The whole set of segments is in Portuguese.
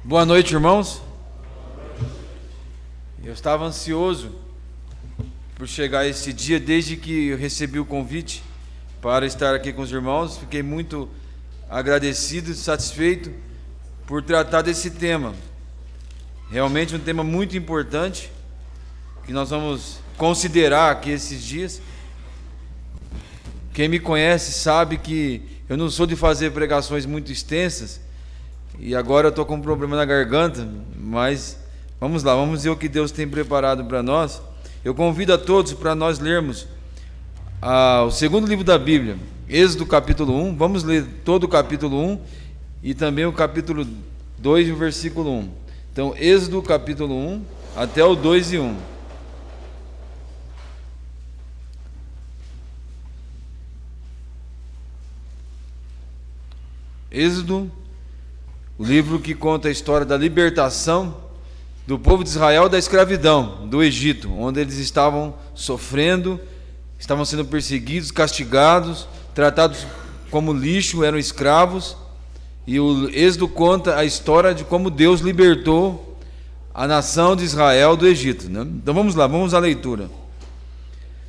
Boa noite, irmãos. Eu estava ansioso por chegar esse dia, desde que eu recebi o convite para estar aqui com os irmãos. Fiquei muito agradecido e satisfeito por tratar desse tema. Realmente um tema muito importante, que nós vamos considerar aqui esses dias. Quem me conhece sabe que eu não sou de fazer pregações muito extensas, e agora eu estou com um problema na garganta, mas vamos lá, vamos ver o que Deus tem preparado para nós. Eu convido a todos para nós lermos o segundo livro da Bíblia, Êxodo capítulo 1. Vamos ler todo o capítulo 1 e também o capítulo 2 e o versículo 1. Então, Êxodo capítulo 1 até o 2 e 1. Êxodo, o livro que conta a história da libertação do povo de Israel da escravidão do Egito, onde eles estavam sofrendo, estavam sendo perseguidos, castigados, tratados como lixo, eram escravos. E o Êxodo conta a história de como Deus libertou a nação de Israel do Egito, né? Então vamos lá, vamos à leitura.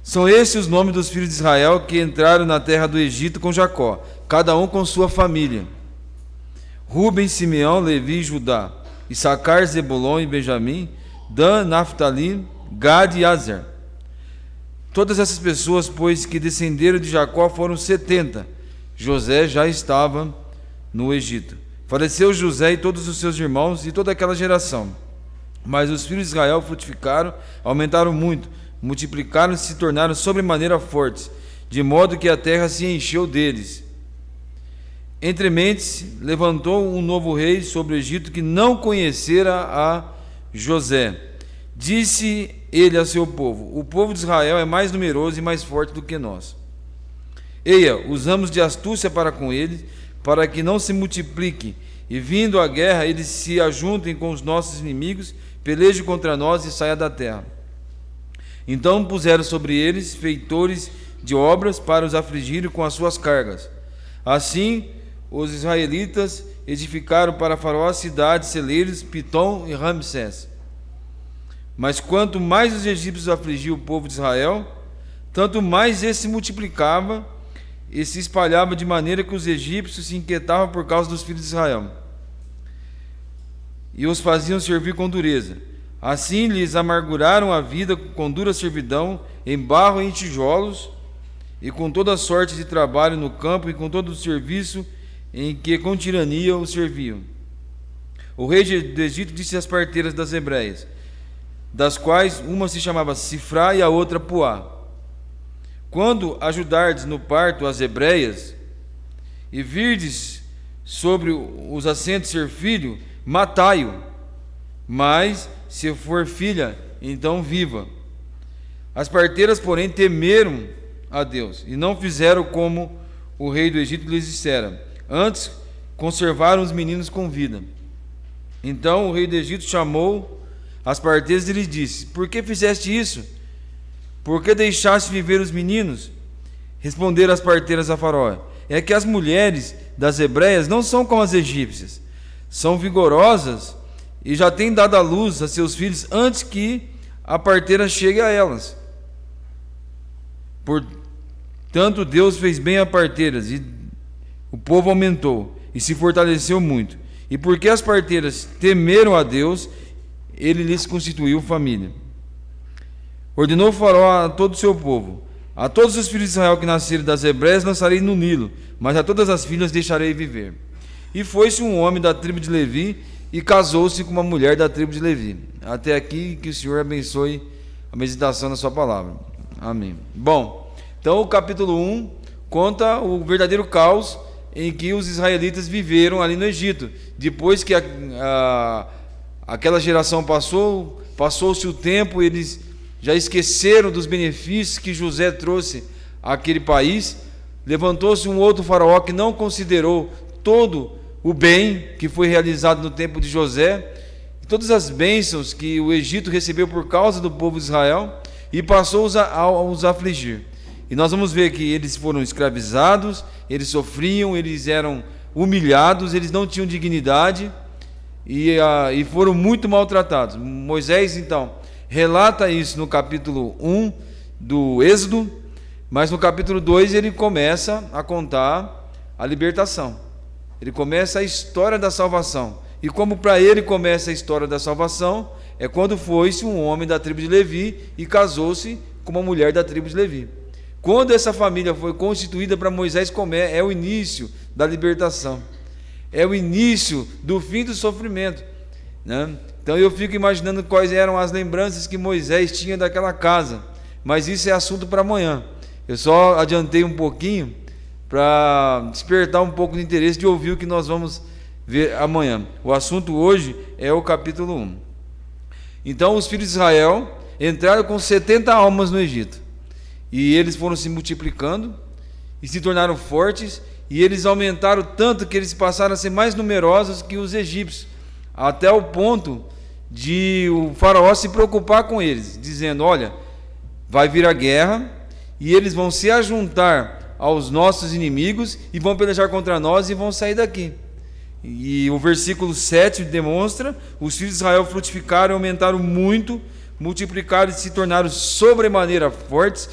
São esses os nomes dos filhos de Israel que entraram na terra do Egito com Jacó, cada um com sua família: Ruben, Simeão, Levi e Judá, Issacar, Zebulon e Benjamim, Dan, Naftali, Gad e Azer. Todas essas pessoas, pois, que descenderam de Jacó foram 70. José já estava no Egito. Faleceu José e todos os seus irmãos e toda aquela geração. Mas os filhos de Israel frutificaram, aumentaram muito, multiplicaram-se e se tornaram sobremaneira fortes, de modo que a terra se encheu deles. Entre mentes, levantou um novo rei sobre o Egito que não conhecera a José. Disse ele a seu povo: o povo de Israel é mais numeroso e mais forte do que nós. Eia, usamos de astúcia para com eles, para que não se multipliquem, e vindo a guerra, eles se ajuntem com os nossos inimigos, pelejem contra nós e saia da terra. Então puseram sobre eles feitores de obras para os afligirem com as suas cargas. Assim, os israelitas edificaram para Faraó cidades, celeiros, Pitom e Ramsés. Mas quanto mais os egípcios afligiam o povo de Israel, tanto mais esse se multiplicava e se espalhava, de maneira que os egípcios se inquietavam por causa dos filhos de Israel e os faziam servir com dureza. Assim lhes amarguraram a vida com dura servidão, em barro e em tijolos, e com toda sorte de trabalho no campo, e com todo o serviço em que com tirania o serviam. O rei do Egito disse às parteiras das hebreias, das quais uma se chamava Sifrá e a outra Puá: quando ajudardes no parto as hebreias, e virdes sobre os assentos ser filho, matai-o, mas se for filha, então viva. As parteiras, porém, temeram a Deus, e não fizeram como o rei do Egito lhes dissera. Antes, conservaram os meninos com vida. Então o rei do Egito chamou as parteiras e lhes disse: por que fizeste isso? Por que deixaste viver os meninos? Responderam as parteiras a Faraó: é que as mulheres das hebreias não são como as egípcias, são vigorosas e já têm dado à luz a seus filhos antes que a parteira chegue a elas. Portanto, Deus fez bem a parteiras, e o povo aumentou e se fortaleceu muito. E porque as parteiras temeram a Deus, ele lhes constituiu família. Ordenou Faraó a todo o seu povo: a todos os filhos de Israel que nasceram das hebreias lançarei no Nilo, mas a todas as filhas deixarei viver. E foi-se um homem da tribo de Levi e casou-se com uma mulher da tribo de Levi. Até aqui, que o Senhor abençoe a meditação da sua palavra. Amém. Bom, então o capítulo 1 conta o verdadeiro caos em que os israelitas viveram ali no Egito. Depois que aquela geração passou-se o tempo, eles já esqueceram dos benefícios que José trouxe àquele país. Levantou-se um outro faraó que não considerou todo o bem que foi realizado no tempo de José, todas as bênçãos que o Egito recebeu por causa do povo de Israel, e passou a os afligir. E nós vamos ver que eles foram escravizados, eles sofriam, eles eram humilhados, eles não tinham dignidade, e foram muito maltratados. Moisés, então, relata isso no capítulo 1 do Êxodo, mas no capítulo 2 ele começa a contar a libertação. Ele começa a história da salvação. E como para ele começa a história da salvação, é quando foi-se um homem da tribo de Levi e casou-se com uma mulher da tribo de Levi. Quando essa família foi constituída para Moisés, é o início da libertação. É o início do fim do sofrimento, né? Então eu fico imaginando quais eram as lembranças que Moisés tinha daquela casa. Mas isso é assunto para amanhã. Eu só adiantei um pouquinho para despertar um pouco de interesse de ouvir o que nós vamos ver amanhã. O assunto hoje é o capítulo 1. Então os filhos de Israel entraram com 70 almas no Egito. E eles foram se multiplicando e se tornaram fortes. E eles aumentaram tanto que eles passaram a ser mais numerosos que os egípcios, até o ponto de o faraó se preocupar com eles, dizendo: olha, vai vir a guerra e eles vão se ajuntar aos nossos inimigos e vão pelejar contra nós e vão sair daqui. E o versículo 7 demonstra: os filhos de Israel frutificaram e aumentaram muito, multiplicaram e se tornaram sobremaneira fortes,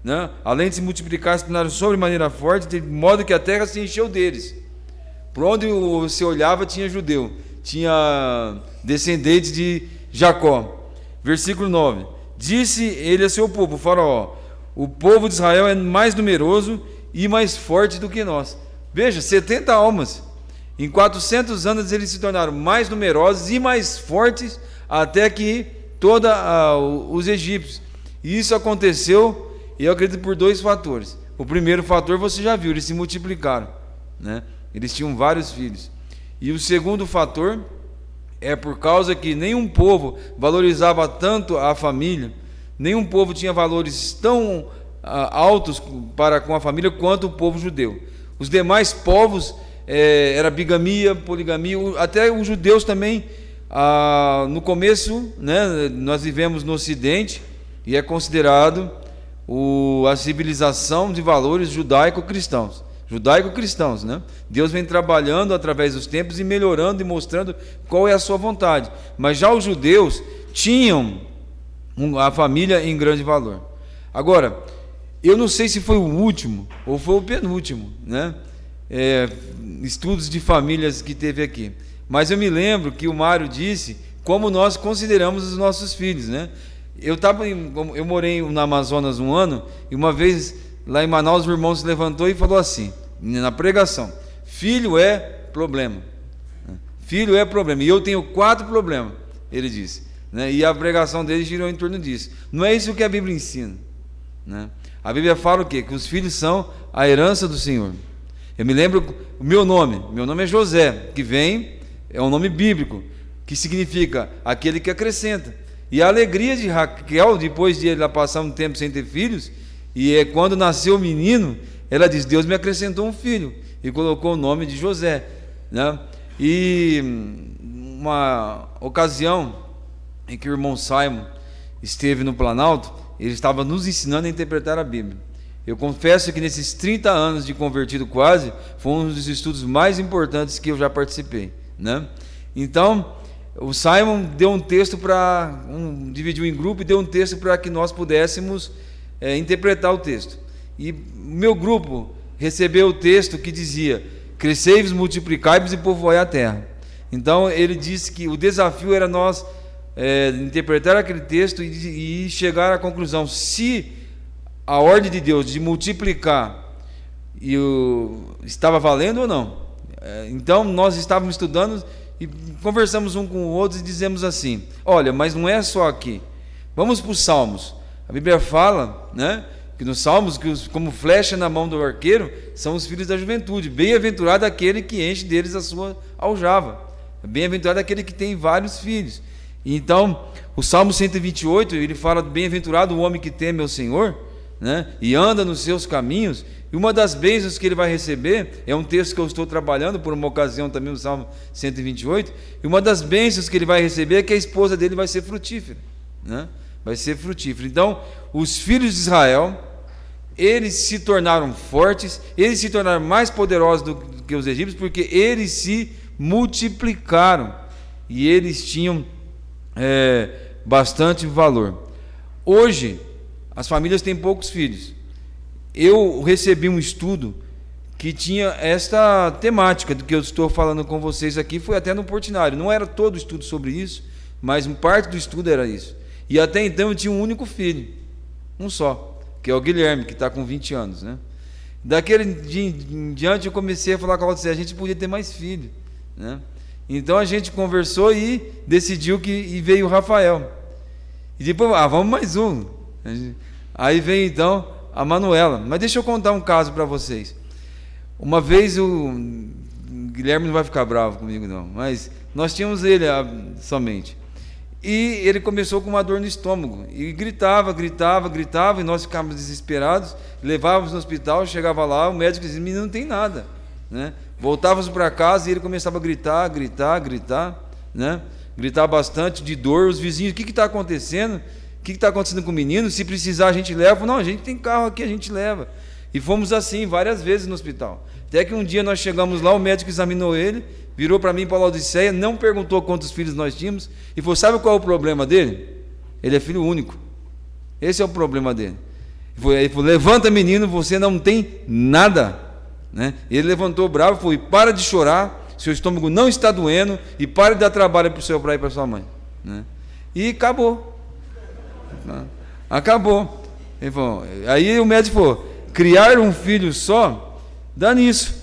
né? Além de se multiplicar, se tornaram sobremaneira fortes, de modo que a terra se encheu deles. Por onde você olhava tinha judeu, tinha descendentes de Jacó. Versículo 9: disse ele a seu povo, o faraó: o povo de Israel é mais numeroso e mais forte do que nós. Veja, 70 almas. Em 400 anos eles se tornaram mais numerosos e mais fortes até que todos os egípcios. E isso aconteceu, eu acredito, por dois fatores. O primeiro fator você já viu, eles se multiplicaram, né? Eles tinham vários filhos. E o segundo fator é por causa que nenhum povo valorizava tanto a família, nenhum povo tinha valores tão altos para com a família quanto o povo judeu. Os demais povos era bigamia, poligamia, até os judeus também. No começo, né, nós vivemos no Ocidente e é considerado a civilização de valores judaico-cristãos. Judaico-cristãos, né? Deus vem trabalhando através dos tempos e melhorando e mostrando qual é a sua vontade. Mas já os judeus tinham a família em grande valor. Agora, eu não sei se foi o último ou foi o penúltimo, né? Estudos de famílias que teve aqui. Mas eu me lembro que o Mário disse como nós consideramos os nossos filhos, né? Eu morei no Amazonas um ano e uma vez lá em Manaus o irmão se levantou e falou assim, na pregação: filho é problema. Filho é problema. E eu tenho 4 problemas, ele disse, né? E a pregação dele girou em torno disso. Não é isso que a Bíblia ensina, né? A Bíblia fala o quê? Que os filhos são a herança do Senhor. Eu me lembro o meu nome é José, que é um nome bíblico, que significa aquele que acrescenta. E a alegria de Raquel, depois de ela passar um tempo sem ter filhos, e quando nasceu o menino, ela diz: Deus me acrescentou um filho, e colocou o nome de José, né? E uma ocasião em que o irmão Simon esteve no Planalto, ele estava nos ensinando a interpretar a Bíblia. Eu confesso que nesses 30 anos de convertido quase, foi um dos estudos mais importantes que eu já participei, né? Então, o Simon deu um texto dividiu em grupo e deu um texto para que nós pudéssemos interpretar o texto. E meu grupo recebeu o texto que dizia: crescei-vos, multiplicai-vos e povoai a terra. Então ele disse que o desafio era nós interpretar aquele texto e chegar à conclusão se a ordem de Deus de multiplicar estava valendo ou não. Então nós estávamos estudando e conversamos um com o outro e dizemos assim: olha, mas não é só aqui, vamos para os Salmos. A Bíblia fala, né, que nos Salmos, que como flecha na mão do arqueiro são os filhos da juventude. Bem-aventurado aquele que enche deles a sua aljava. Bem-aventurado aquele que tem vários filhos. Então o Salmo 128, ele fala: bem-aventurado o homem que teme ao Senhor, né, e anda nos seus caminhos. E uma das bênçãos que ele vai receber, é um texto que eu estou trabalhando por uma ocasião também no Salmo 128, e uma das bênçãos que ele vai receber é que a esposa dele vai ser frutífera, né? Vai ser frutífera. Então, os filhos de Israel, eles se tornaram fortes, eles se tornaram mais poderosos do que os egípcios, porque eles se multiplicaram. e eles tinham bastante valor. Hoje, as famílias têm poucos filhos. Eu recebi um estudo que tinha esta temática do que eu estou falando com vocês aqui, foi até no Portinari. Não era todo o estudo sobre isso, mas parte do estudo era isso. E até então eu tinha um único filho, um só, que é o Guilherme, que está com 20 anos, né? Daquele dia em diante eu comecei a falar com a Laodiceia, a gente podia ter mais filho, né? Então a gente conversou e decidiu e veio o Rafael. E depois, vamos mais um. Aí veio então a Manuela. Mas deixa eu contar um caso para vocês. Uma vez o Guilherme não vai ficar bravo comigo não, mas nós tínhamos ele somente. E ele começou com uma dor no estômago e gritava, e nós ficávamos desesperados, levávamos no hospital, chegava lá, o médico dizia: menino, não tem nada, né? Voltávamos para casa e ele começava a gritar, né? Gritar bastante de dor. Os vizinhos: o que está acontecendo? O que está acontecendo com o menino? Se precisar a gente leva. Não, a gente tem carro aqui, a gente leva. E fomos assim várias vezes no hospital. Até que um dia nós chegamos lá, o médico examinou ele, virou para mim e para a Laodiceia, não perguntou quantos filhos nós tínhamos, e falou: sabe qual é o problema dele? Ele é filho único. Esse é o problema dele. Ele falou: levanta, menino, você não tem nada, né? Ele levantou bravo e falou: para de chorar, seu estômago não está doendo, e para de dar trabalho para o seu pai e para sua mãe, né? E acabou. Acabou. Ele falou, aí o médico falou: criar um filho só dá nisso.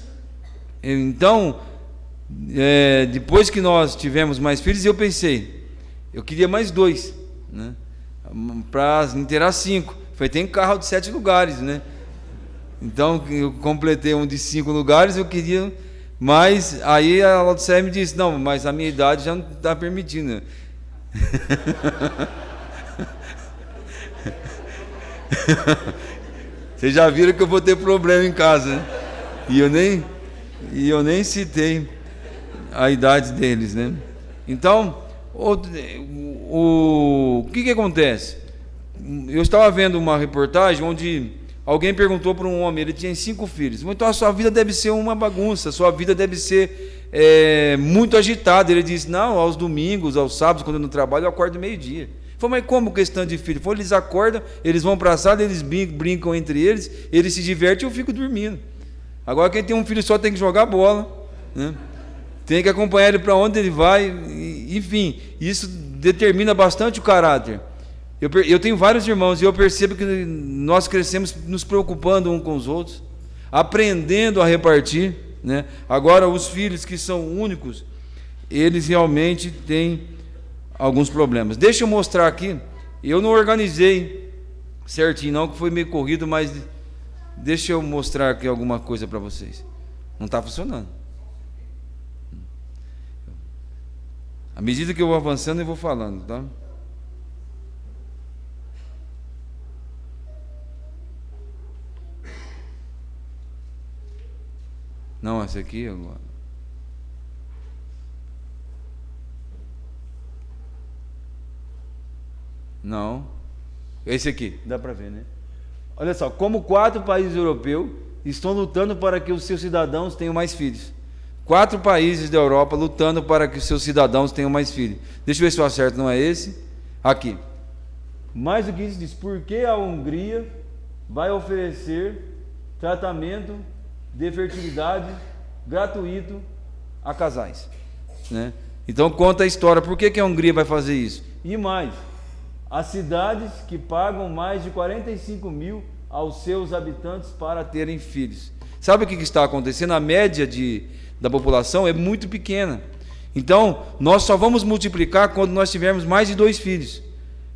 Então, depois que nós tivemos mais filhos, eu pensei, eu queria mais 2, né? Para inteirar 5. Falei: tem carro de 7 lugares, né? Então eu completei um de 5 lugares, eu queria. Mas aí a Laodiceia me disse: não, mas a minha idade já não está permitindo. Vocês já viram que eu vou ter problema em casa, né? E eu nem citei a idade deles, né? Então, o que acontece? Eu estava vendo uma reportagem onde alguém perguntou para um homem, ele tinha 5 filhos: então a sua vida deve ser uma bagunça, a sua vida deve ser muito agitada. Ele disse: não, aos domingos, aos sábados, quando eu não trabalho, eu acordo meio-dia. Falei: mas como questão de filho? Falei: eles acordam, eles vão para a sala, eles brincam entre eles se divertem e eu fico dormindo. Agora quem tem um filho só tem que jogar bola, né? Tem que acompanhar ele para onde ele vai, enfim, isso determina bastante o caráter. Eu tenho vários irmãos e eu percebo que nós crescemos nos preocupando uns com os outros, aprendendo a repartir, né? Agora os filhos que são únicos, eles realmente têm alguns problemas. Deixa eu mostrar aqui. Eu não organizei certinho não, que foi meio corrido, mas deixa eu mostrar aqui alguma coisa para vocês. Não está funcionando. À medida que eu vou avançando, eu vou falando, tá? Não, essa aqui agora. Não. Esse aqui, dá para ver, né? Olha só, como 4 países europeus estão lutando para que os seus cidadãos tenham mais filhos. 4 países da Europa lutando para que os seus cidadãos tenham mais filhos. Deixa eu ver se eu acerto, não é esse? Aqui. Mais do que isso diz: por que a Hungria vai oferecer tratamento de fertilidade gratuito a casais, né? Então conta a história, por que a Hungria vai fazer isso? E mais, as cidades que pagam mais de 45 mil aos seus habitantes para terem filhos. Sabe o que está acontecendo? A média da população é muito pequena. Então, nós só vamos multiplicar quando nós tivermos mais de 2 filhos.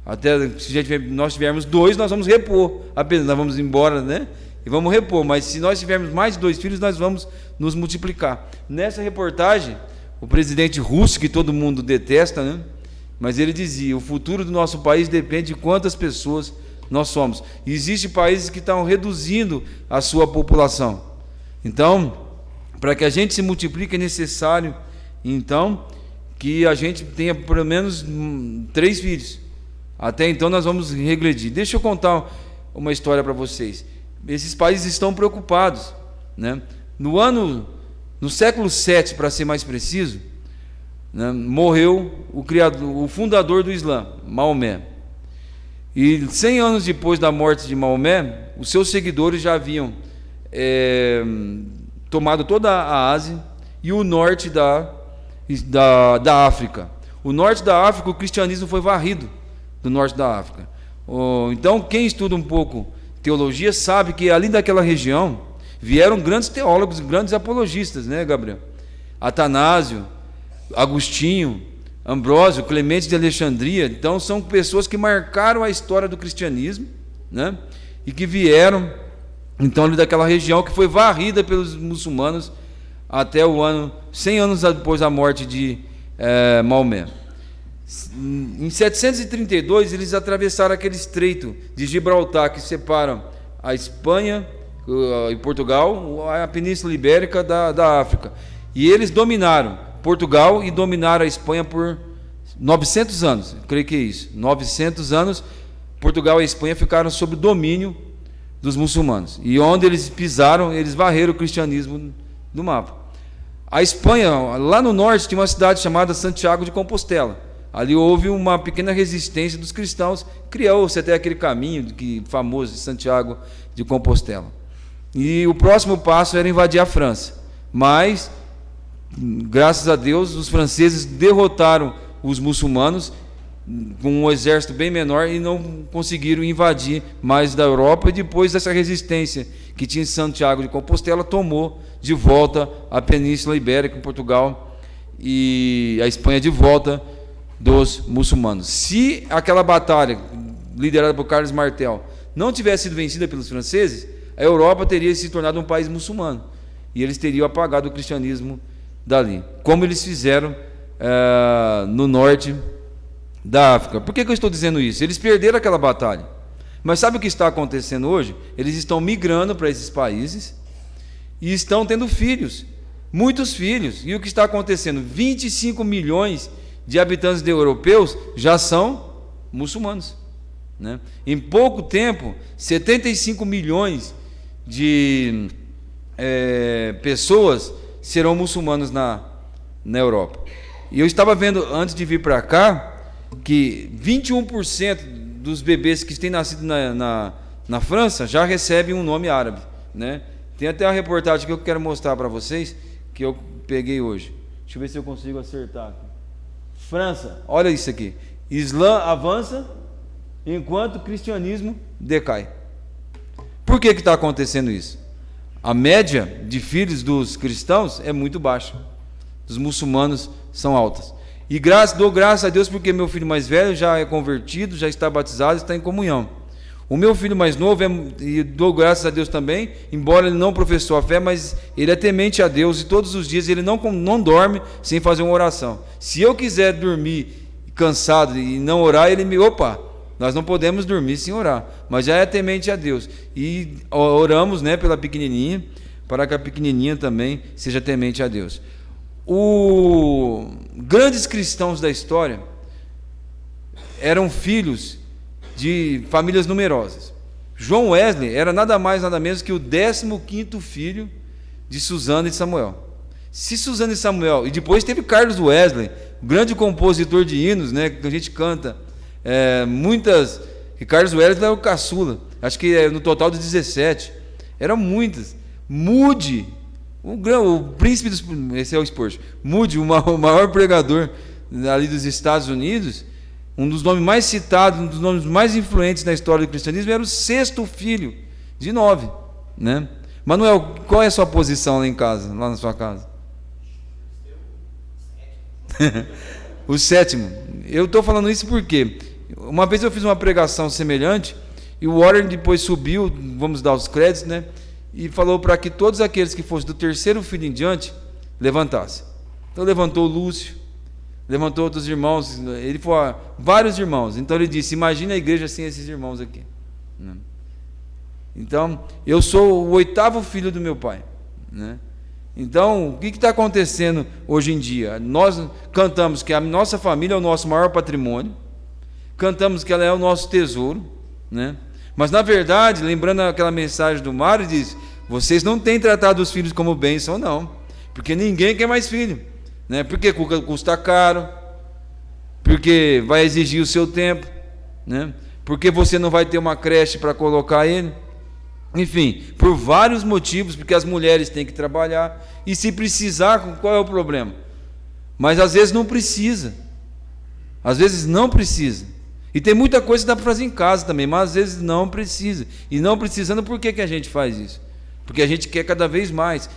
Até se nós tivermos 2, nós vamos repor. Apenas nós vamos embora, né? E vamos repor. Mas se nós tivermos mais de 2 filhos, nós vamos nos multiplicar. Nessa reportagem, o presidente russo, que todo mundo detesta, né? Mas ele dizia: o futuro do nosso país depende de quantas pessoas nós somos. E existem países que estão reduzindo a sua população. Então, para que a gente se multiplique, é necessário, então, que a gente tenha pelo menos 3 filhos. Até então nós vamos regredir. Deixa eu contar uma história para vocês. Esses países estão preocupados, né? No século VII, para ser mais preciso, né, morreu o fundador do Islã, Maomé. E 100 anos depois da morte de Maomé, os seus seguidores já haviam tomado toda a Ásia e o norte da África. O norte da África, o cristianismo foi varrido do norte da África. Então, quem estuda um pouco teologia sabe que ali daquela região vieram grandes teólogos, grandes apologistas, né, Gabriel? Atanásio, Agostinho, Ambrósio, Clemente de Alexandria. Então, são pessoas que marcaram a história do cristianismo, né? E que vieram, então, ali daquela região que foi varrida pelos muçulmanos até o ano, 100 anos depois da morte de Maomé. Em 732, eles atravessaram aquele estreito de Gibraltar que separa a Espanha e Portugal, a Península Ibérica da África. E eles dominaram Portugal e dominaram a Espanha por 900 anos, eu creio que é isso. 900 anos, Portugal e a Espanha ficaram sob o domínio dos muçulmanos. E onde eles pisaram, eles varreram o cristianismo do mapa. A Espanha, lá no norte, tinha uma cidade chamada Santiago de Compostela. Ali houve uma pequena resistência dos cristãos, criou-se até aquele caminho famoso de Santiago de Compostela. E o próximo passo era invadir a França. Mas, graças a Deus, os franceses derrotaram os muçulmanos com um exército bem menor e não conseguiram invadir mais da Europa. E depois dessa resistência que tinha em Santiago de Compostela, tomou de volta a Península Ibérica, Portugal e a Espanha de volta dos muçulmanos. Se aquela batalha liderada por Carlos Martel não tivesse sido vencida pelos franceses, a Europa teria se tornado um país muçulmano e eles teriam apagado o cristianismo dali, como eles fizeram no norte da África. Por que eu estou dizendo isso? Eles perderam aquela batalha, mas sabe o que está acontecendo hoje? Eles estão migrando para esses países e estão tendo filhos, muitos filhos. E o que está acontecendo? 25 milhões de habitantes europeus já são muçulmanos, né? Em pouco tempo, 75 milhões de pessoas serão muçulmanos na Europa. E eu estava vendo, antes de vir para cá, que 21% dos bebês que têm nascido na França já recebem um nome árabe, né? Tem até uma reportagem que eu quero mostrar para vocês, que eu peguei hoje. Deixa eu ver se eu consigo acertar aqui. França, olha isso aqui. Islã avança enquanto o cristianismo decai. Por que está acontecendo isso? A média de filhos dos cristãos é muito baixa. Dos muçulmanos são altas. E dou graças a Deus porque meu filho mais velho já é convertido, já está batizado, está em comunhão. O meu filho mais novo, e dou graças a Deus também, embora ele não professou a fé, mas ele é temente a Deus e todos os dias ele não dorme sem fazer uma oração. Se eu quiser dormir cansado e não orar, nós não podemos dormir sem orar, mas já é temente a Deus. E oramos, né, pela pequenininha, para que a pequenininha também seja temente a Deus. Os grandes cristãos da história eram filhos de famílias numerosas. João Wesley era nada mais, nada menos que o 15º filho de Susana e Samuel. Se Susana e Samuel, e depois teve Carlos Wesley, grande compositor de hinos, né, que a gente canta muitas, e Carlos Wesley era o caçula, acho que no total de 17, eram muitas. Moody, o príncipe dos, esse é o Spurgeon, Moody, o maior pregador ali dos Estados Unidos, um dos nomes mais citados, um dos nomes mais influentes na história do cristianismo, era o 6º filho de 9, né? Manuel, qual é a sua posição lá em casa, lá na sua casa? O 7º. Eu estou falando isso porque uma vez eu fiz uma pregação semelhante e o Warren depois subiu, vamos dar os créditos, né? E falou para que todos aqueles que fossem do 3º filho em diante levantassem. Então levantou o Lúcio, levantou outros irmãos, ele foi vários irmãos. Então ele disse: imagina a igreja sem esses irmãos aqui. Então eu sou o 8º filho do meu pai, né? Então o que está acontecendo hoje em dia? Nós cantamos que a nossa família é o nosso maior patrimônio, cantamos que ela é o nosso tesouro, né? Mas na verdade, lembrando aquela mensagem do Mário, diz: vocês não têm tratado os filhos como bênção, não, porque ninguém quer mais filho. né? Porque custa caro, porque vai exigir o seu tempo, né? Porque você não vai ter uma creche para colocar ele. Enfim, por vários motivos, porque as mulheres têm que trabalhar, e se precisar, qual é o problema? Mas às vezes não precisa. Às vezes não precisa. E tem muita coisa que dá para fazer em casa também, mas às vezes não precisa. E não precisando, por que a gente faz isso? Porque a gente quer cada vez mais,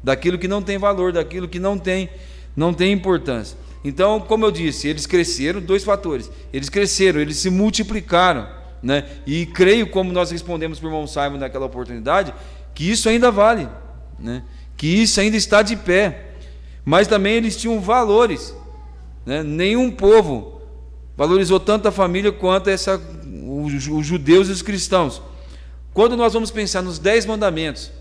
daquilo que não tem valor, daquilo que não tem importância. Então, como eu disse, eles cresceram, dois fatores. Eles cresceram, eles se multiplicaram, né? E creio, como nós respondemos para o irmão Simon naquela oportunidade, que isso ainda vale, né? Que isso ainda está de pé. Mas também eles tinham valores, né? Nenhum povo valorizou tanto a família quanto os judeus e os cristãos. Quando nós vamos pensar nos 10 mandamentos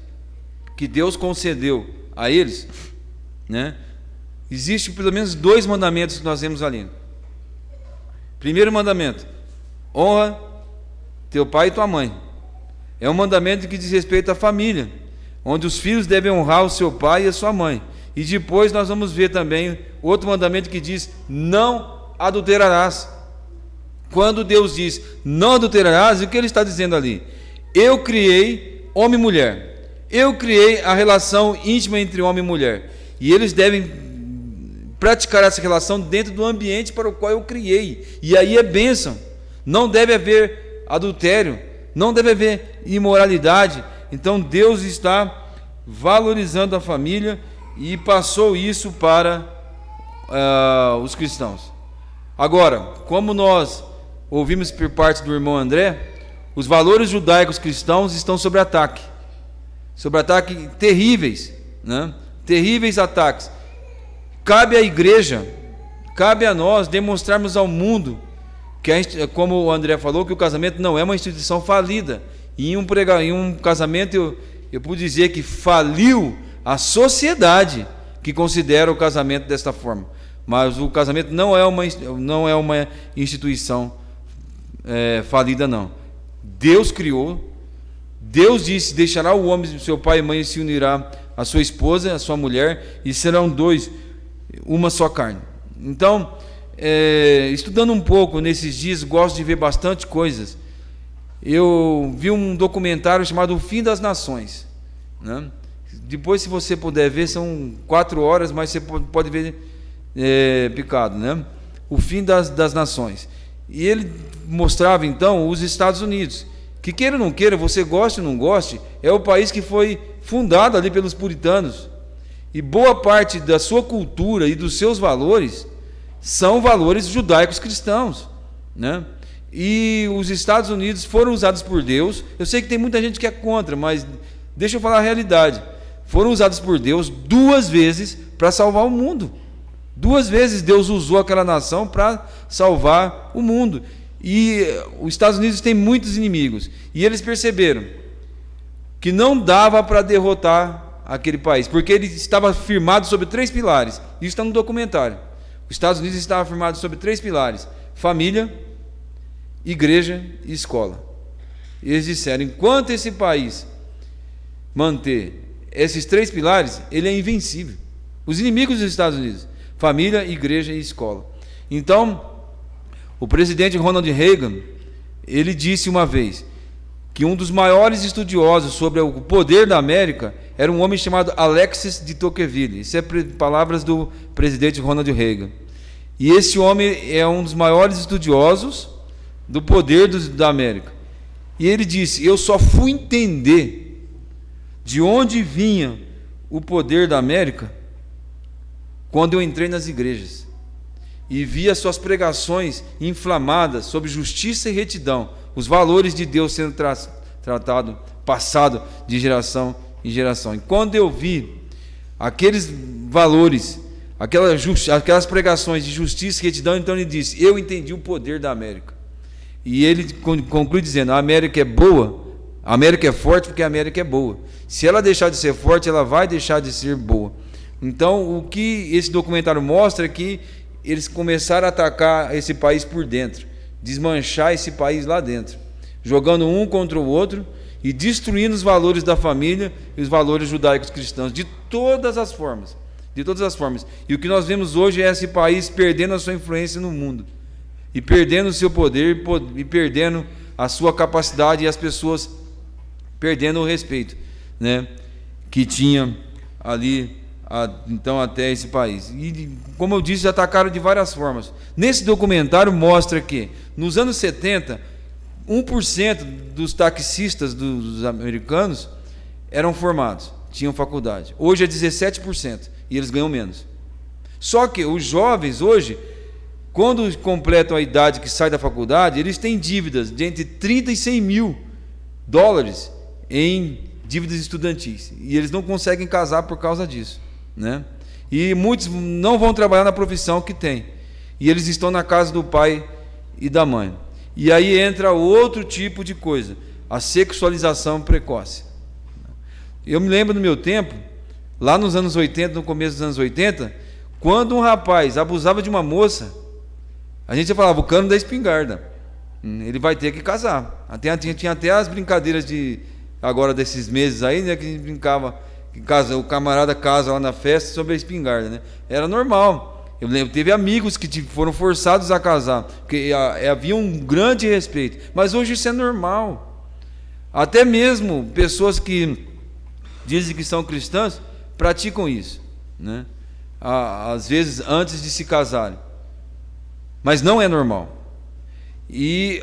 que Deus concedeu a eles, né? Existe pelo menos 2 mandamentos que nós vemos ali. Primeiro mandamento: honra teu pai e tua mãe. É um mandamento que diz respeito à família, onde os filhos devem honrar o seu pai e a sua mãe. E depois nós vamos ver também outro mandamento que diz: não adulterarás. Quando Deus diz não adulterarás, o que ele está dizendo ali? Eu criei homem e mulher. Eu criei a relação íntima entre homem e mulher. E eles devem praticar essa relação dentro do ambiente para o qual eu criei. E aí é bênção. Não deve haver adultério, não deve haver imoralidade. Então Deus está valorizando a família e passou isso para os cristãos. Agora, como nós ouvimos por parte do irmão André, os valores judaicos cristãos estão sob ataque terríveis, né? Terríveis ataques. Cabe à igreja, cabe a nós demonstrarmos ao mundo que, como o André falou, que o casamento não é uma instituição falida. E em um casamento eu pude dizer que faliu a sociedade que considera o casamento desta forma. Mas o casamento não é uma instituição falida, não. Deus criou, Deus disse: deixará o homem, seu pai e mãe, e se unirá a sua esposa, a sua mulher, e serão dois, uma só carne. Então, estudando um pouco nesses dias, gosto de ver bastante coisas. Eu vi um documentário chamado O Fim das Nações, né? Depois, se você puder ver, são 4 horas, mas você pode ver picado, né? O Fim das Nações. E ele mostrava então os Estados Unidos, que queira ou não queira, você goste ou não goste, é o país que foi fundado ali pelos puritanos. E boa parte da sua cultura e dos seus valores são valores judaicos cristãos, né? E os Estados Unidos foram usados por Deus. Eu sei que tem muita gente que é contra, mas deixa eu falar a realidade. Foram usados por Deus 2 vezes para salvar o mundo. 2 vezes Deus usou aquela nação para salvar o mundo. E os Estados Unidos têm muitos inimigos. E eles perceberam que não dava para derrotar aquele país, porque ele estava firmado sobre 3 pilares. Isso está no documentário. Os Estados Unidos estava firmado sobre 3 pilares: família, igreja e escola. E eles disseram: enquanto esse país manter esses 3 pilares, ele é invencível. Os inimigos dos Estados Unidos: família, igreja e escola. Então, o presidente Ronald Reagan, ele disse uma vez que um dos maiores estudiosos sobre o poder da América era um homem chamado Alexis de Tocqueville. Isso é palavras do presidente Ronald Reagan. E esse homem é um dos maiores estudiosos do poder da América. E ele disse: eu só fui entender de onde vinha o poder da América quando eu entrei nas igrejas e vi as suas pregações inflamadas sobre justiça e retidão, os valores de Deus sendo passado de geração em geração. E quando eu vi aqueles valores, aquelas pregações de justiça e retidão, então ele disse: eu entendi o poder da América. E ele conclui dizendo: a América é boa, a América é forte porque a América é boa. Se ela deixar de ser forte, ela vai deixar de ser boa. Então, o que esse documentário mostra é que eles começaram a atacar esse país por dentro, desmanchar esse país lá dentro, jogando um contra o outro e destruindo os valores da família e os valores judaicos cristãos, de todas as formas, de todas as formas. E o que nós vemos hoje é esse país perdendo a sua influência no mundo, e perdendo o seu poder, e perdendo a sua capacidade, e as pessoas perdendo o respeito, né, que tinha ali então até esse país. E como eu disse, atacaram de várias formas. Nesse documentário mostra que nos anos 70, 1% dos taxistas dos americanos eram formados, tinham faculdade. Hoje é 17%, e eles ganham menos. Só que os jovens hoje, quando completam a idade que sai da faculdade, eles têm dívidas de entre 30 e 100 mil dólares em dívidas estudantis, e eles não conseguem casar por causa disso, né? E muitos não vão trabalhar na profissão que tem, e eles estão na casa do pai e da mãe. E aí entra outro tipo de coisa, a sexualização precoce. Eu me lembro no meu tempo, lá nos anos 80, no começo dos anos 80, quando um rapaz abusava de uma moça, a gente falava, o cano da espingarda, ele vai ter que casar. Tinha até as brincadeiras agora desses meses aí, né, que a gente brincava, que o camarada casa lá na festa sobre a espingarda, né? Era normal. Eu lembro, teve amigos que foram forçados a casar, porque havia um grande respeito. Mas hoje isso é normal. Até mesmo pessoas que dizem que são cristãs praticam isso, né? Às vezes antes de se casarem. Mas não é normal. E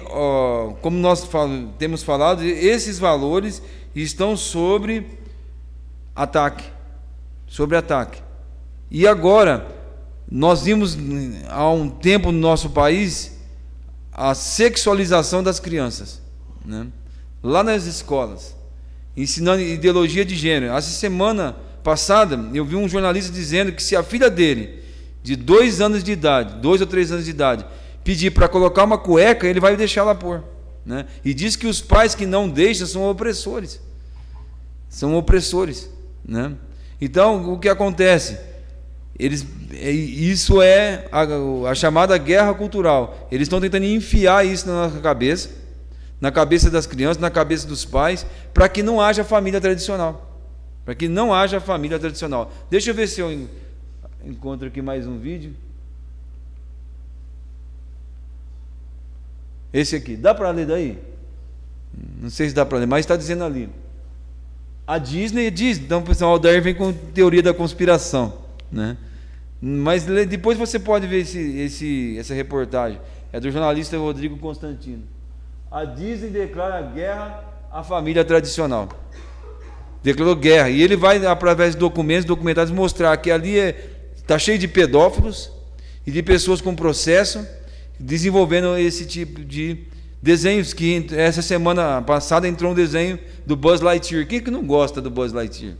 como nós temos falado, esses valores estão sobre ataque. E agora, nós vimos há um tempo no nosso país a sexualização das crianças, né? Lá nas escolas, ensinando ideologia de gênero. Essa semana passada eu vi um jornalista dizendo que se a filha dele, de 2 anos de idade, 2 ou 3 anos de idade, pedir para colocar uma cueca, ele vai deixar ela pôr, né? E diz que os pais que não deixam são opressores, né? Então o que acontece? Isso é a chamada guerra cultural. Eles estão tentando enfiar isso na nossa cabeça, na cabeça das crianças, na cabeça dos pais, para que não haja família tradicional. Deixa eu ver se eu encontro aqui mais um vídeo. Esse aqui, dá para ler daí? Não sei se dá para ler, mas está dizendo ali. A Disney diz, então o pessoal Aldair vem com teoria da conspiração, né? Mas depois você pode ver essa reportagem. É do jornalista Rodrigo Constantino. A Disney declara guerra à família tradicional. Declarou guerra. E ele vai, através de documentários, mostrar que ali está cheio de pedófilos e de pessoas com processo, desenvolvendo esse tipo de desenhos. Que essa semana passada entrou um desenho do Buzz Lightyear. Quem que não gosta do Buzz Lightyear,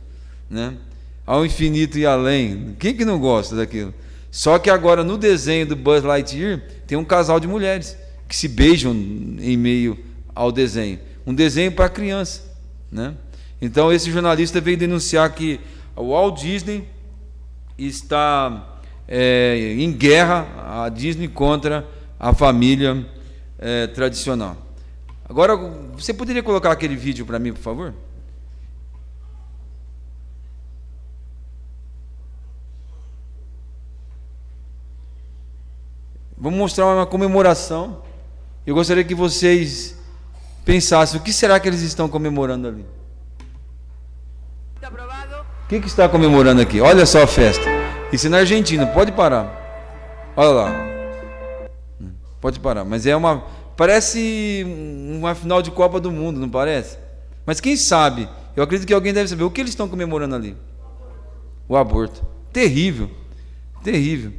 né? Ao infinito e além. Quem que não gosta daquilo? Só que agora no desenho do Buzz Lightyear tem um casal de mulheres que se beijam em meio ao desenho. Um desenho para criança, né? Então esse jornalista veio denunciar que o Walt Disney está em guerra, a Disney contra a família tradicional. Agora, você poderia colocar aquele vídeo para mim, por favor? Vamos mostrar uma comemoração. Eu gostaria que vocês pensassem, o que será que eles estão comemorando ali? O que está comemorando aqui? Olha só a festa. Isso é na Argentina, pode parar. Olha lá. Pode parar, mas parece uma final de Copa do Mundo, não parece? Mas quem sabe, eu acredito que alguém deve saber, o que eles estão comemorando ali? O aborto. Terrível, terrível.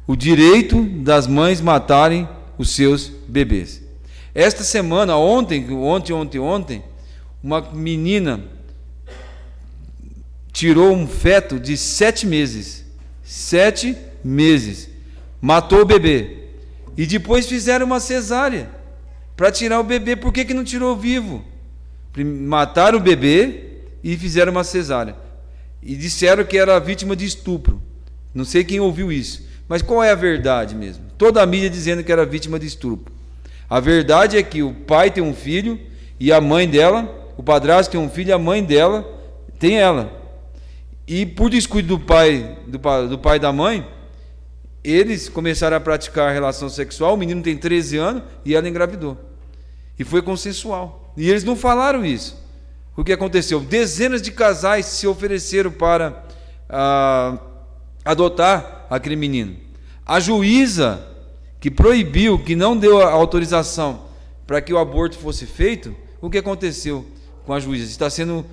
O direito das mães matarem os seus bebês. Esta semana, ontem, uma menina tirou um feto de 7 meses. 7 meses. Matou o bebê. E depois fizeram uma cesárea para tirar o bebê. Por que não tirou vivo? Mataram o bebê e fizeram uma cesárea. E disseram que era vítima de estupro. Não sei quem ouviu isso. Mas qual é a verdade mesmo? Toda a mídia dizendo que era vítima de estupro. A verdade é que o pai tem um filho e a mãe dela, o padrasto tem um filho e a mãe dela tem ela. E por descuido do pai e da mãe, eles começaram a praticar relação sexual. O menino tem 13 anos e ela engravidou. E foi consensual. E eles não falaram isso. O que aconteceu? Dezenas de casais se ofereceram para adotar aquele menino. A juíza que proibiu, que não deu a autorização para que o aborto fosse feito, o que aconteceu com a juíza? Está sendo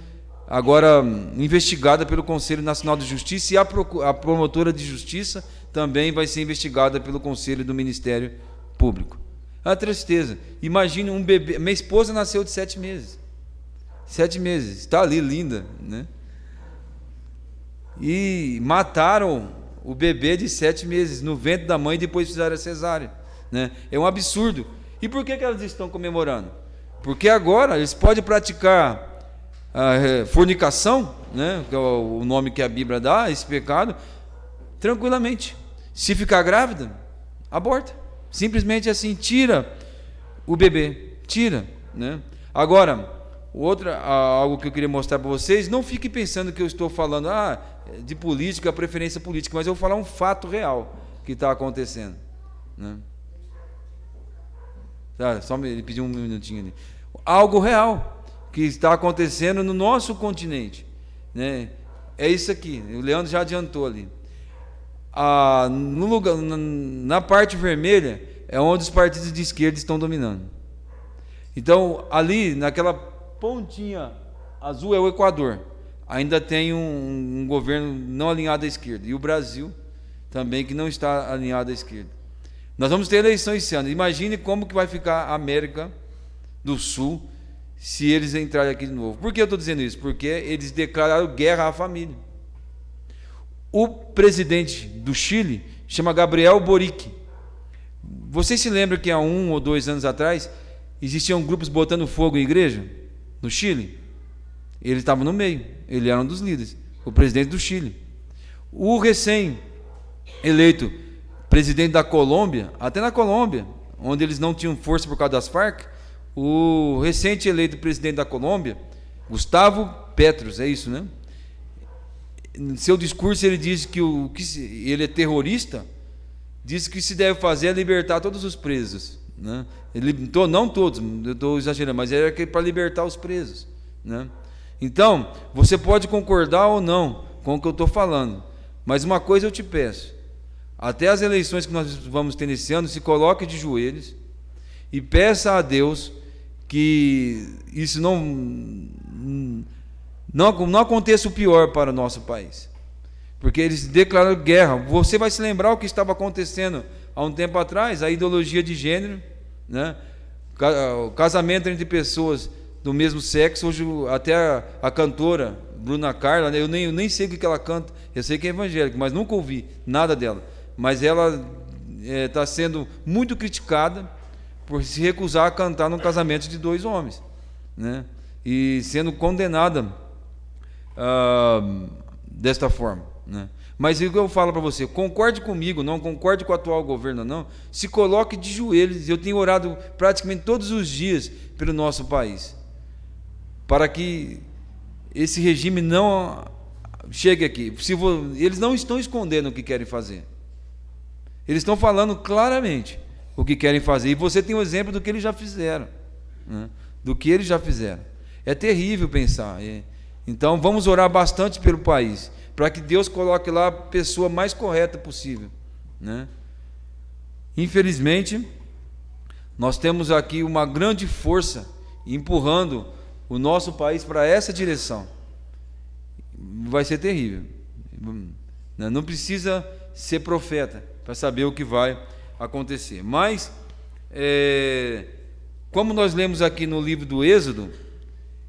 agora investigada pelo Conselho Nacional de Justiça, e a promotora de justiça também vai ser investigada pelo Conselho do Ministério Público. É uma tristeza. Imagine um bebê. Minha esposa nasceu de 7 meses. 7 meses. Está ali, linda, né? E mataram o bebê de 7 meses no ventre da mãe e depois fizeram a cesárea, né? É um absurdo. E por que elas estão comemorando? Porque agora eles podem praticar a fornicação, né? Que é o nome que a Bíblia dá, esse pecado, tranquilamente. Se ficar grávida, aborta. Simplesmente assim, tira o bebê, tira, né? Agora, algo que eu queria mostrar para vocês, não fiquem pensando que eu estou falando de política, preferência política, mas eu vou falar um fato real que está acontecendo, né? Só ele pediu um minutinho ali. Algo real que está acontecendo no nosso continente, né? É isso aqui, o Leandro já adiantou ali. No lugar, na parte vermelha é onde os partidos de esquerda estão dominando. Então, ali, naquela pontinha azul é o Equador. Ainda tem um governo não alinhado à esquerda. E o Brasil também, que não está alinhado à esquerda. Nós vamos ter eleições esse ano. Imagine como que vai ficar a América do Sul se eles entrarem aqui de novo. Por que eu estou dizendo isso? Porque eles declararam guerra à família. O presidente do Chile chama Gabriel Boric. Vocês se lembram que há 1 ou 2 anos atrás existiam grupos botando fogo em igreja no Chile? Ele estava no meio, ele era um dos líderes, o presidente do Chile. O recém-eleito presidente da Colômbia, até na Colômbia, onde eles não tinham força por causa das Farc, o recente-eleito presidente da Colômbia, Gustavo Petro, é isso, né? Em seu discurso ele diz que ele é terrorista, diz que o que se deve fazer é libertar todos os presos, né? Não todos, eu estou exagerando, mas era para libertar os presos, né? Então, você pode concordar ou não com o que eu estou falando, mas uma coisa eu te peço: até as eleições que nós vamos ter nesse ano, se coloque de joelhos e peça a Deus que isso não aconteça o pior para o nosso país, porque eles declararam guerra. Você vai se lembrar o que estava acontecendo há um tempo atrás, a ideologia de gênero, né? O casamento entre pessoas do mesmo sexo. Hoje até a cantora Bruna Carla, né? Eu nem sei o que ela canta, eu sei que é evangélica, mas nunca ouvi nada dela, mas ela está sendo muito criticada por se recusar a cantar num casamento de 2 homens, né? E sendo condenada desta forma, né? Mas o que eu falo para você, concorde comigo, não concorde com o atual governo, não, se coloque de joelhos. Eu tenho orado praticamente todos os dias pelo nosso país, para que esse regime não chegue aqui. Eles não estão escondendo o que querem fazer, eles estão falando claramente o que querem fazer, e você tem um exemplo do que eles já fizeram, né? Do que eles já fizeram. É terrível pensar. Então vamos orar bastante pelo país, para que Deus coloque lá a pessoa mais correta possível, né? Infelizmente, nós temos aqui uma grande força empurrando o nosso país para essa direção. Vai ser terrível. Não precisa ser profeta para saber o que vai acontecer. Mas, como nós lemos aqui no livro do Êxodo,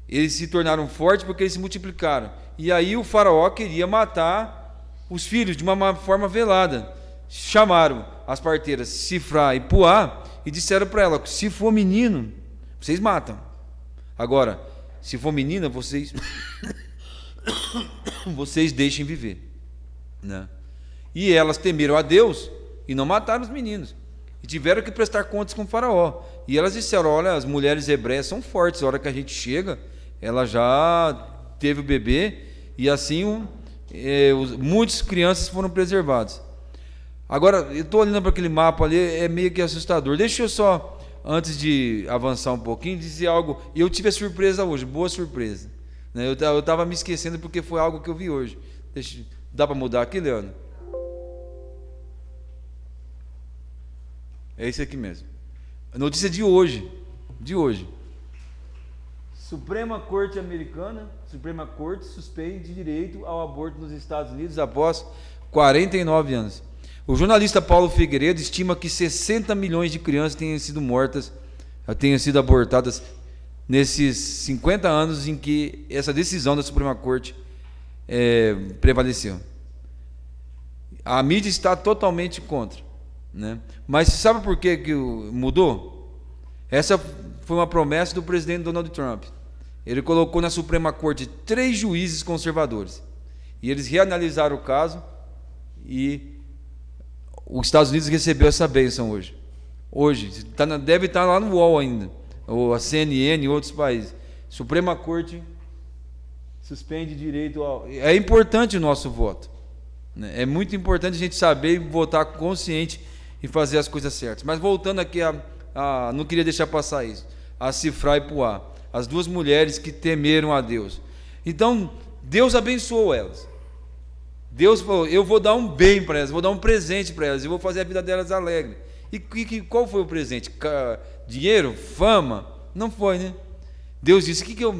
eles se tornaram fortes porque eles se multiplicaram. E aí o faraó queria matar os filhos de uma forma velada. Chamaram as parteiras Sifrá e Puá e disseram para ela: se for menino, vocês matam. Agora, se for menina, vocês deixem viver, né? E elas temeram a Deus e não mataram os meninos, e tiveram que prestar contas com o faraó. E elas disseram: olha, as mulheres hebreias são fortes, a hora que a gente chega, ela já teve o bebê, e assim muitas crianças foram preservadas. Agora, eu estou olhando para aquele mapa ali, é meio que assustador. Deixa eu só, antes de avançar um pouquinho, dizer algo. Eu tive a surpresa hoje, boa surpresa, né? Eu estava me esquecendo porque foi algo que eu vi hoje. Dá para mudar aqui, Leandro? É esse aqui mesmo. A notícia de hoje. Suprema Corte Americana, Suprema Corte suspende direito ao aborto nos Estados Unidos após 49 anos. O jornalista Paulo Figueiredo estima que 60 milhões de crianças tenham sido abortadas nesses 50 anos em que essa decisão da Suprema Corte prevaleceu. A mídia está totalmente contra, né? Mas sabe por que mudou? Essa foi uma promessa do presidente Donald Trump. Ele colocou na Suprema Corte 3 juízes conservadores. E eles reanalisaram o caso e os Estados Unidos recebeu essa bênção hoje. Deve estar lá no UOL ainda, ou a CNN e outros países. Suprema Corte suspende direito ao... É importante o nosso voto, né? É muito importante a gente saber votar consciente e fazer as coisas certas. Mas voltando aqui, não queria deixar passar isso. A Cifra e Puá, as 2 mulheres que temeram a Deus. Então, Deus abençoou elas. Deus falou, eu vou dar um bem para elas, vou dar um presente para elas, eu vou fazer a vida delas alegre. E qual foi o presente? Dinheiro? Fama? Não foi, né? Deus disse, o que eu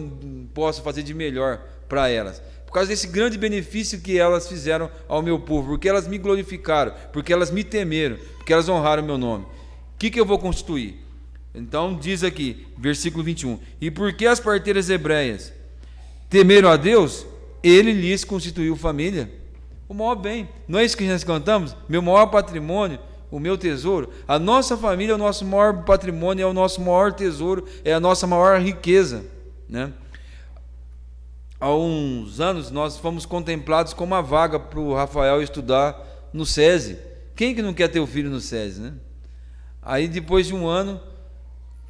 posso fazer de melhor para elas? Por causa desse grande benefício que elas fizeram ao meu povo, porque elas me glorificaram, porque elas me temeram, porque elas honraram o meu nome. O que eu vou constituir? Então diz aqui, versículo 21, e porque as parteiras hebreias temeram a Deus, ele lhes constituiu família. O maior bem, não é isso que nós cantamos? Meu maior patrimônio, o meu tesouro. A nossa família é o nosso maior patrimônio, é o nosso maior tesouro, é a nossa maior riqueza, né? Há uns anos nós fomos contemplados com uma vaga para o Rafael estudar no SESI. Quem que não quer ter o filho no SESI, né? Aí depois de um ano,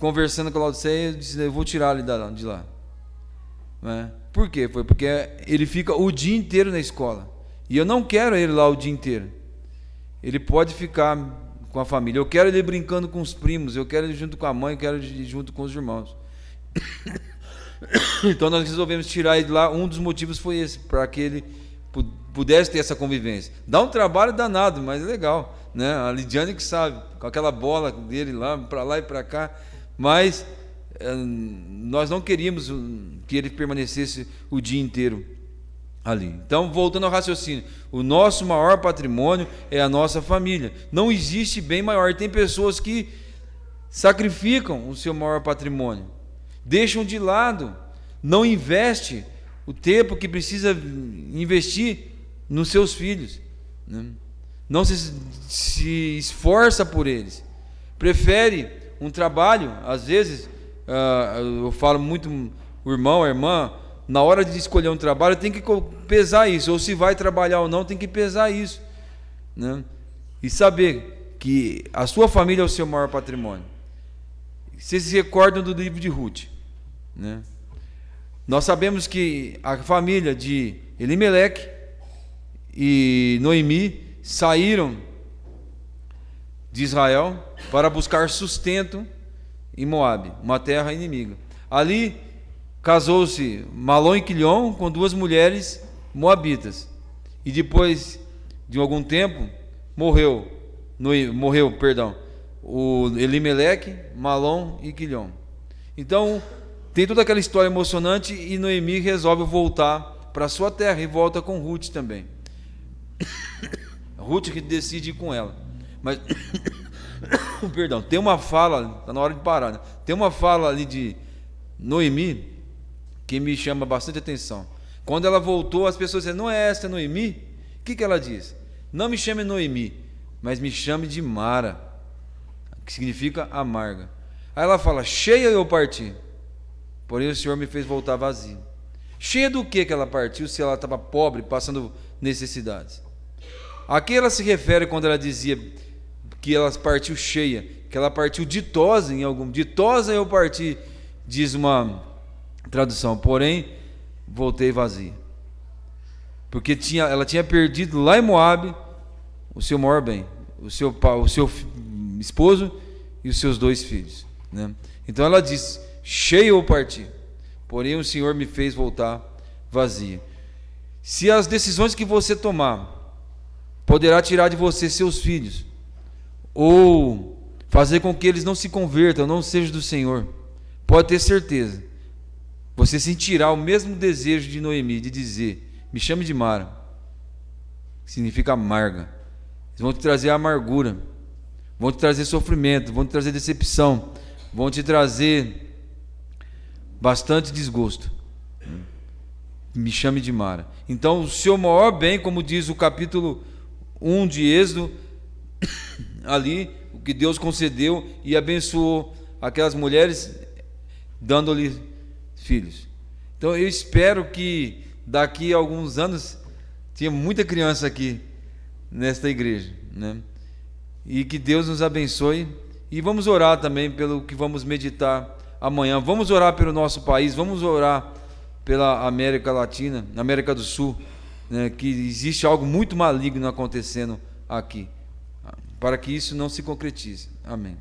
conversando com a Laudiceia, eu disse, eu vou tirar ele de lá, né? Por quê? Foi porque ele fica o dia inteiro na escola. E eu não quero ele lá o dia inteiro. Ele pode ficar com a família. Eu quero ele brincando com os primos. Eu quero ele junto com a mãe. Eu quero ele junto com os irmãos. Então nós resolvemos tirar ele de lá. Um dos motivos foi esse, para que ele pudesse ter essa convivência. Dá um trabalho danado, mas é legal, né? A Lidiane que sabe, com aquela bola dele lá e para cá. Mas nós não queríamos que ele permanecesse o dia inteiro ali. Então, voltando ao raciocínio, o nosso maior patrimônio é a nossa família. Não existe bem maior. Tem pessoas que sacrificam o seu maior patrimônio, deixam de lado, não investe o tempo que precisa investir nos seus filhos, né? Não se esforça por eles, prefere um trabalho. Às vezes, eu falo muito, o irmão, a irmã, na hora de escolher um trabalho, tem que pesar isso, ou se vai trabalhar ou não, tem que pesar isso, né? E saber que a sua família é o seu maior patrimônio. Vocês se recordam do livro de Ruth, né? Nós sabemos que a família de Elimeleque e Noemi saíram de Israel para buscar sustento em Moabe, uma terra inimiga. Ali casou-se Malom e Quilion com 2 mulheres moabitas. E depois de algum tempo morreu o Elimeleque, Malom e Quilion. Então tem toda aquela história emocionante e Noemi resolve voltar para sua terra e volta com Ruth também. Ruth que decide ir com ela. Mas perdão, tem uma fala, está na hora de parar, né? Tem uma fala ali de Noemi que me chama bastante atenção. Quando ela voltou, as pessoas disseram, não é essa Noemi? O que ela diz? Não me chame Noemi, mas me chame de Mara, que significa amarga. Aí ela fala, cheia eu parti, porém o Senhor me fez voltar vazio. Cheia do que ela partiu, se ela estava pobre, passando necessidades? A que ela se refere quando ela dizia que ela partiu cheia? Que ela partiu ditosa ditosa eu parti, diz uma tradução, porém voltei vazia. porque ela tinha perdido lá em Moabe o seu maior bem, o seu esposo e os seus 2 filhos, né? Então ela disse: cheio eu parti, porém o Senhor me fez voltar vazia. Se as decisões que você tomar poderá tirar de você seus filhos, ou fazer com que eles não se convertam, não sejam do Senhor, pode ter certeza, você sentirá o mesmo desejo de Noemi, de dizer: me chame de Mara, que significa amarga. Eles vão te trazer amargura, vão te trazer sofrimento, vão te trazer decepção, vão te trazer bastante desgosto. Me chame de Mara. Então o seu maior bem, como diz o capítulo 1 de Êxodo, ali, o que Deus concedeu e abençoou aquelas mulheres, dando-lhe filhos. Então eu espero que daqui a alguns anos tinha muita criança aqui nesta igreja, né? E que Deus nos abençoe. E vamos orar também pelo que vamos meditar amanhã. Vamos orar pelo nosso país, vamos orar pela América Latina, América do Sul, né? Que existe algo muito maligno acontecendo aqui, para que isso não se concretize. Amém.